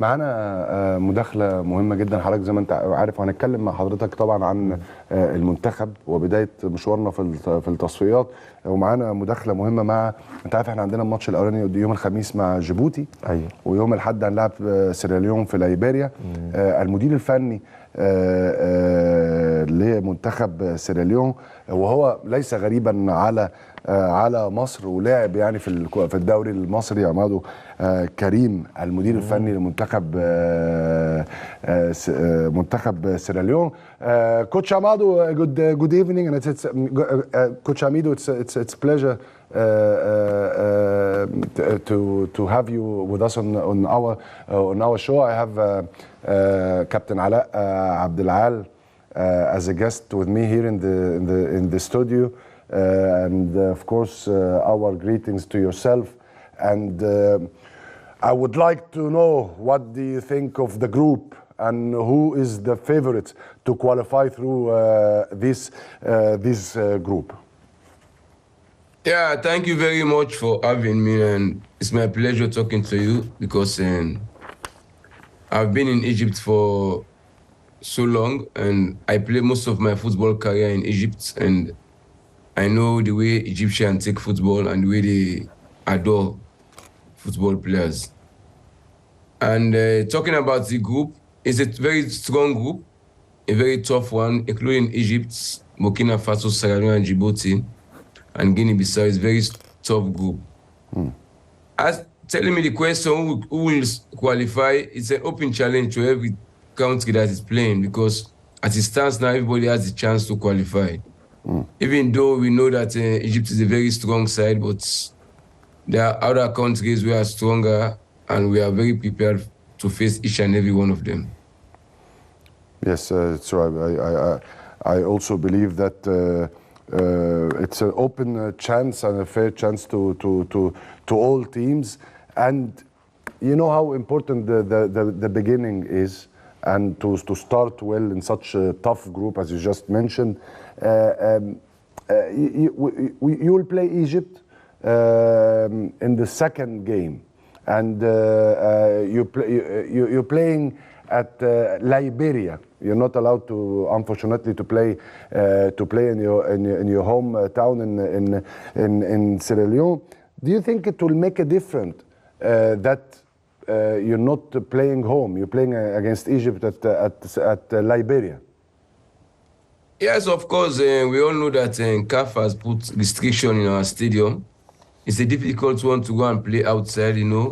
معانا مداخلة مهمة جدا حضرتك زي ما انت عارف، وهنتكلم مع حضرتك طبعا عن المنتخب وبداية مشوارنا في التصفيات. ومعانا مداخلة مهمة مع، انت عارف احنا عندنا الماتش الاولاني يوم الخميس مع جيبوتي، ايوه، ويوم الاحد هنلعب سيراليون في ليبيريا. المدير الفني لمنتخب سيراليون، وهو ليس غريبا على مصر، ولعب يعني في الدوري المصري. أميدو كريم المدير الفني لمنتخب منتخب سيراليون. كوتش أميدو, good evening, and it's Coach Amidou, it's pleasure to have you with us on our show. I have Captain Ala Abdelal as a guest with me here in the studio, and of course our greetings to yourself. And I would like to know, what do you think of the group, and who is the favorite to qualify through this group? Yeah, thank you very much for having me, and it's my pleasure talking to you, because I've been in Egypt for so long, and I play most of my football career in Egypt, and I know the way Egyptians take football and the way they adore football players. And talking about the group, it's a very strong group, a very tough one, including Egypt, Burkina Faso, Sieralyon, and Djibouti, and Guinea-Bissau. Is a very tough group. As telling me the question, who will qualify, it's an open challenge to every country that is playing, because as it stands now, everybody has the chance to qualify. Even though we know that Egypt is a very strong side, but there are other countries who are stronger, and we are very prepared to face each and every one of them. Yes, so I also believe that it's an open chance and a fair chance to all teams. And you know how important the beginning is, and to start well in such a tough group as you just mentioned. You will play Egypt in the second game, and you're playing at Liberia. You're not allowed to, unfortunately, to play in your hometown in Sieralyon. Do you think it will make a difference that you're not playing home? You're playing against Egypt at Liberia. Yes, of course. We all know that CAF has put restriction in our stadium. It's a difficult one to go and play outside, you know.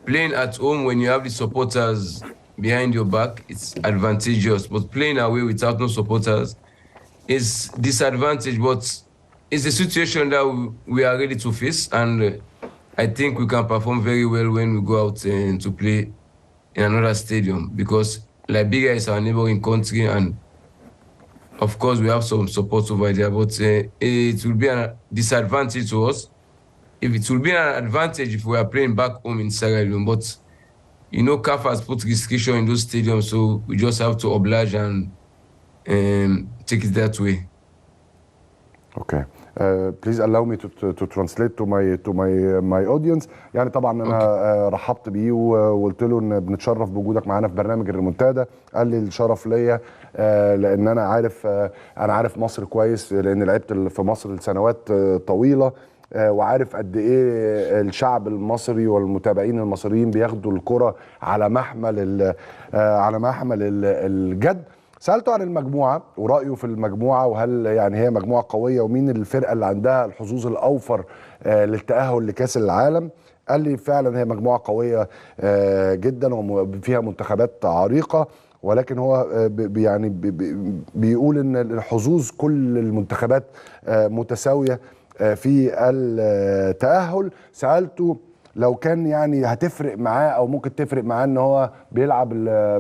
Playing at home when you have the supporters behind your back, it's advantageous. But playing away without no supporters is disadvantage. But it's a situation that we are ready to face, and I think we can perform very well when we go out to play in another stadium, because Liberia is our neighboring country, and of course we have some support over there. But it will be a disadvantage to us. If it will be an advantage if we are playing back home in Sieralyon, but you know, CAF has put restriction in those stadiums, so we just have to oblige and take it that way. Okay. Please allow me to translate to my audience. يعني طبعا انا رحبت بيه وقلت له ان بنتشرف بوجودك معانا في برنامج الريمونتادا. قال لي الشرف ليا لان انا عارف مصر كويس، لان لعبت في مصر لسنوات طويله، وعارف قد ايه الشعب المصري والمتابعين المصريين بياخدوا الكرة على محمل الجد. سألته عن المجموعة ورأيه في المجموعة، وهل يعني هي مجموعة قوية، ومين الفرقة اللي عندها الحظوظ الأوفر للتأهل لكأس العالم. قال لي فعلا هي مجموعة قوية جدا وفيها منتخبات عريقة، ولكن هو يعني بيقول ان الحظوظ كل المنتخبات متساوية في التأهل. سألته لو كان يعني هتفرق معاه او ممكن تفرق معاه ان هو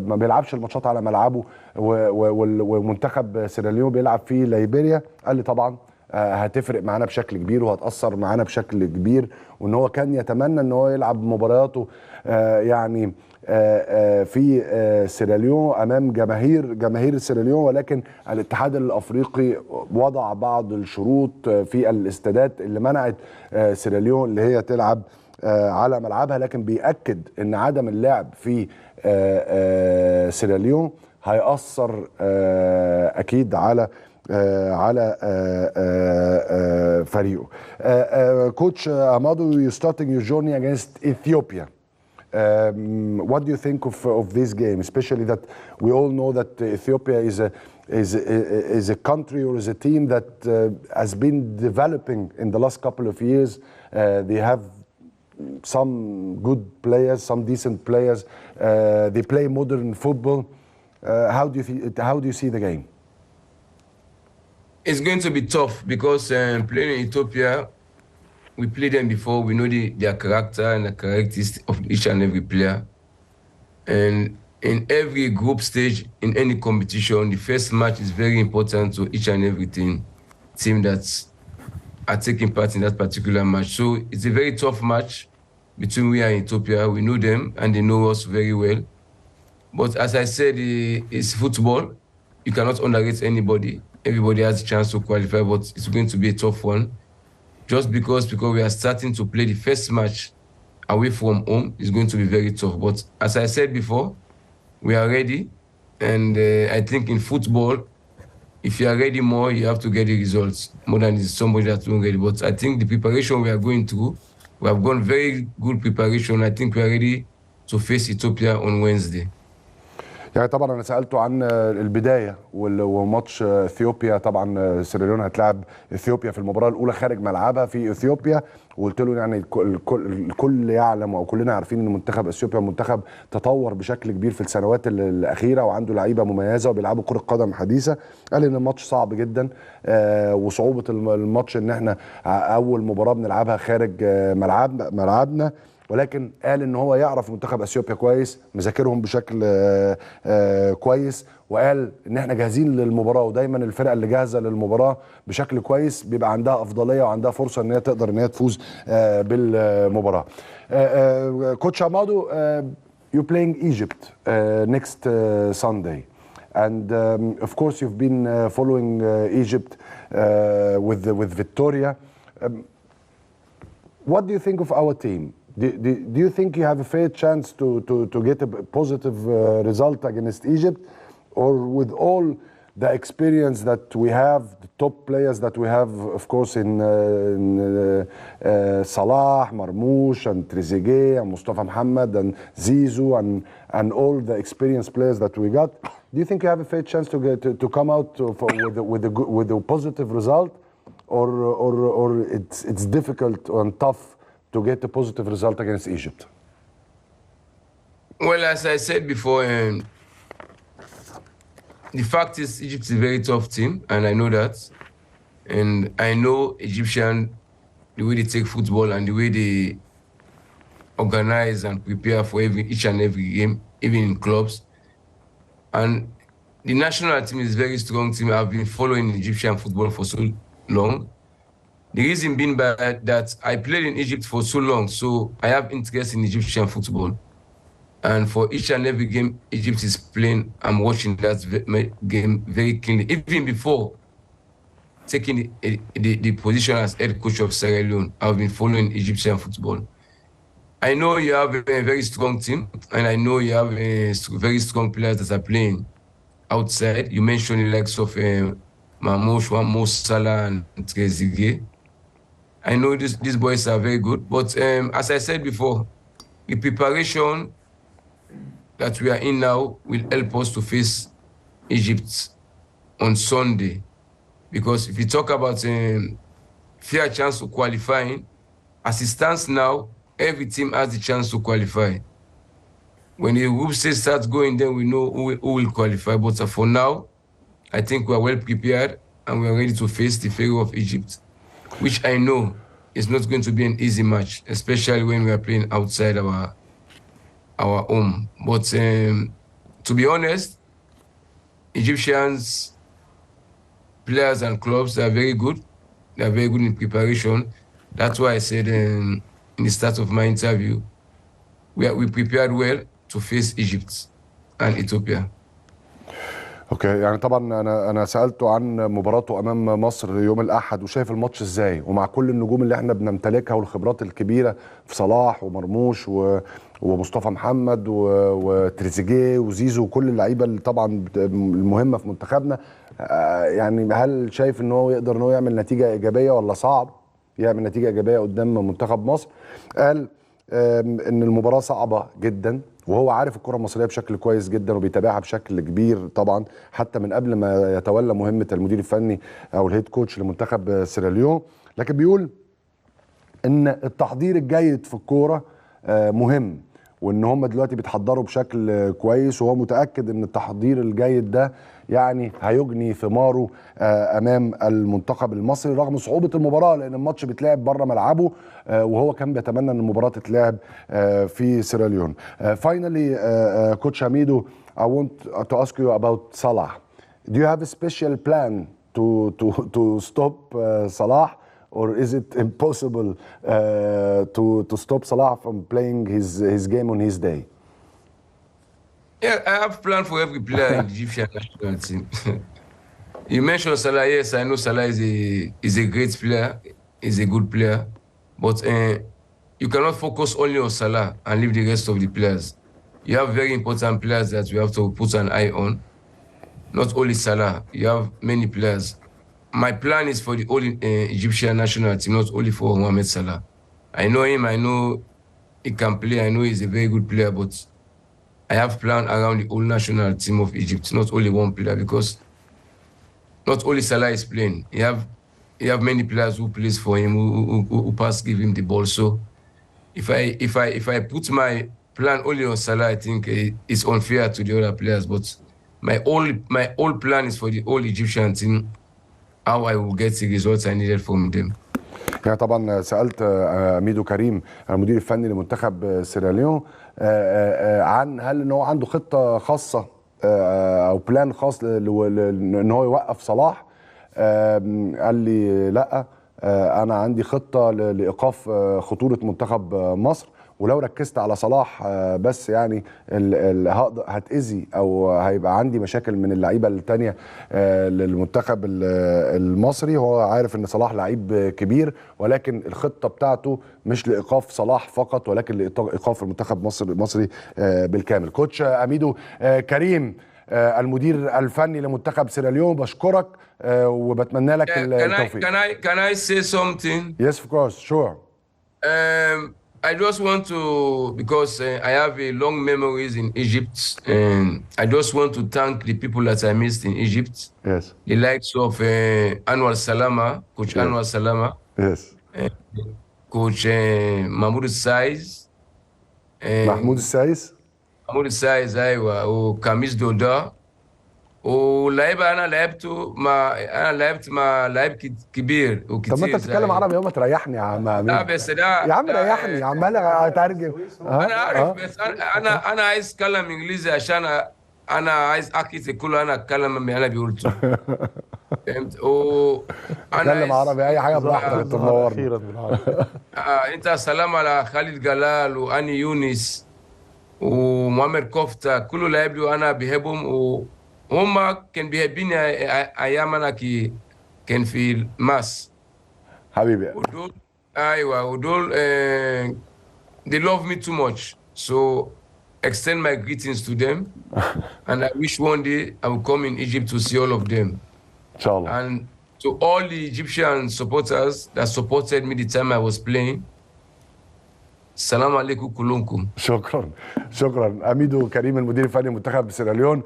ما بيلعبش الماتشات على ملعبه، ومنتخب سيراليون بيلعب في ليبيريا. قال لي طبعا هتفرق معانا بشكل كبير وهتأثر معانا بشكل كبير، وان هو كان يتمنى ان هو يلعب مبارياته يعني في سيراليون امام جماهير سيراليون، ولكن الاتحاد الافريقي وضع بعض الشروط في الاستادات اللي منعت سيراليون اللي هي تلعب على ملعبها، لكن بيأكد ان عدم اللعب في سيراليون هيأثر اكيد على فريقه. Coach Amado, you're starting your journey against Ethiopia. What do you think of this game, especially that we all know that Ethiopia is a country or is a team that has been developing in the last couple of years. They have some good players, some decent players. They play modern football. How do you see the game? It's going to be tough because playing in Ethiopia, we played them before. We know their character and the characteristics of each and every player. And in every group stage, in any competition, the first match is very important to each and every team that are taking part in that particular match. So it's a very tough match between we and Ethiopia. We know them and they know us very well. But as I said, it's football. You cannot underrate anybody. Everybody has a chance to qualify, but it's going to be a tough one. Just because we are starting to play the first match away from home, is going to be very tough. But as I said before, we are ready. And I think in football, if you are ready more, you have to get the results more than somebody that's not ready. But I think the preparation we are going through, we have gone very good preparation. I think we are ready to face Ethiopia on Wednesday. يعني طبعا انا سالته عن البدايه وماتش اثيوبيا. طبعا سيراليون هتلاعب اثيوبيا في المباراه الاولى خارج ملعبها في اثيوبيا، وقلت له يعني الكل يعلم او كلنا عارفين ان منتخب اثيوبيا منتخب تطور بشكل كبير في السنوات الاخيره وعنده لعيبه مميزه وبيلعبوا كره قدم حديثه. قال ان الماتش صعب جدا وصعوبه الماتش ان احنا اول مباراه بنلعبها خارج ملعبنا، ولكن قال ان هو يعرف منتخب اثيوبيا كويس، مذاكرهم بشكل كويس، وقال ان احنا جاهزين للمباراه، ودايما الفرقه اللي جاهزه للمباراه بشكل كويس بيبقى عندها افضليه وعندها فرصه ان هي تقدر ان هي تفوز بالمباراه. كوتش امادو, you're playing Egypt next Sunday, and of course you've been following Egypt with Victoria. What do you think of our team? Do you think you have a fair chance to get a positive result against Egypt, or with all the experience that we have, the top players that we have, of course, in Salah, Marmoush, and Trezeguet, and Mustafa Mohamed, and Zizou, and all the experienced players that we got? Do you think you have a fair chance to come out with a positive result, or it's difficult and tough to get a positive result against Egypt? Well, as I said before, the fact is Egypt is a very tough team, and I know that. And I know Egyptian, the way they take football and the way they organize and prepare for each and every game, even in clubs. And the national team is a very strong team. I've been following Egyptian football for so long. The reason being by that I played in Egypt for so long, so I have interest in Egyptian football. And for each and every game Egypt is playing, I'm watching that game very keenly. Even before taking the position as head coach of Sierra I've been following Egyptian football. I know you have a very strong team, and I know you have very strong players that are playing outside. You mentioned the likes of Mamouche, Mo Salah, and Trezeguet. I know these boys are very good, but as I said before, the preparation that we are in now will help us to face Egypt on Sunday. Because if you talk about fair chance of qualifying, as it stands now, every team has the chance to qualify. When the group stage starts going, then we know who will qualify. But for now, I think we are well prepared and we are ready to face the Pharaoh of Egypt, which I know is not going to be an easy match, especially when we are playing outside our home. But to be honest, Egyptians, players and clubs are very good. They are very good in preparation. That's why I said in the start of my interview, we prepared well to face Egypt and Ethiopia. اوكي، يعني طبعا انا سالته عن مباراته امام مصر يوم الاحد وشايف الماتش ازاي، ومع كل النجوم اللي احنا بنمتلكها والخبرات الكبيره في صلاح ومرموش ومصطفى محمد وتريزيجيه وزيزو وكل اللعيبه اللي طبعا المهمه في منتخبنا. يعني هل شايف ان هو يقدر ان هو يعمل نتيجه ايجابيه ولا صعب يعمل نتيجه ايجابيه قدام منتخب مصر؟ قال ان المباراه صعبه جدا، وهو عارف الكره المصريه بشكل كويس جدا وبيتابعها بشكل كبير طبعا، حتى من قبل ما يتولى مهمه المدير الفني او الهيد كوتش لمنتخب سيراليون. لكن بيقول ان التحضير الجيد في الكوره مهم، وان هم دلوقتي بيتحضروا بشكل كويس، وهو متاكد ان التحضير الجيد ده يعني هيجني ثماره امام المنتخب المصري رغم صعوبه المباراه، لان الماتش بيتلعب بره ملعبه، وهو كان بيتمنى ان المباراه تتلعب في سيراليون. Finally, Coach Amidou, I want to ask you about Salah. Do you have a special plan to stop Salah, or is it impossible to stop Salah from playing his game on his day? Yeah, I have plan for every player in the Egyptian national team. You mentioned Salah. Yes, I know Salah is a great player, is a good player, but you cannot focus only on Salah and leave the rest of the players. You have very important players that we have to put an eye on. Not only Salah, you have many players. My plan is for the whole Egyptian national team, not only for Mohamed Salah. I know him, I know he can play, I know he's a very good player, but I have plan around the whole national team of Egypt, not only one player, because not only Salah is playing. He have many players who plays for him, who pass, give him the ball. So if I put my plan only on Salah, I think it's unfair to the other players. But my whole plan is for the whole Egyptian team, how I will get the results I needed from them. يعني طبعا سالت أميدو كريم المدير الفني لمنتخب سيراليون عن هل ان هو عنده خطه خاصه او بلان خاص ان هو يوقف صلاح. قال لي لا، انا عندي خطه لايقاف خطوره منتخب مصر، ولو ركزت على صلاح بس يعني هتأذي او هيبقى عندي مشاكل من اللعيبه الثانيه للمنتخب المصري. هو عارف ان صلاح لعيب كبير، ولكن الخطه بتاعته مش لايقاف صلاح فقط ولكن لايقاف المنتخب المصري بالكامل. كوتش أميدو، كريم المدير الفني لمنتخب سيراليون بشكرك وبتمنى لك التوفيق. Can I say something? Yes, of course, sure. I just want to, because I have a long memories in Egypt, and I just want to thank the people that I missed in Egypt. Yes. The likes of Anwar Salama, Coach Yes. Anwar Salama. Yes. Coach Mahmoud Saiz. محمود السايس. محمود السايز ايوه، وكاميس دودا، ولعيبه انا لعبت مع لعيب كبير وكتير. طب ما انت بتتكلم عربي يوم تريحني يا عم امين. لا بس ده يا عم ريحني، عمال اترجم. انا عارف بس انا عايز اتكلم انجليزي عشان انا عايز اكيد كله انا اتكلم اللي انا بيقولته. فهمت؟ اتكلم عربي اي حاجه براحتك، انت منورنا. انت سلام على خالد جلال واني يونس ومؤمر كفته، كله لعب لي وانا بحبهم، وهم كان بيحبيني ايام انا كان في الماس حبيبي. ودول ايوه ودول they love me too much, so extend my greetings to them and I wish one day I will come in Egypt to see all of them. Inshallah. And to all the Egyptian supporters that supported me the time I was playing, السلام عليكم كلكم. شكرا. أميدو كريم المدير الفني لمنتخب سيراليون.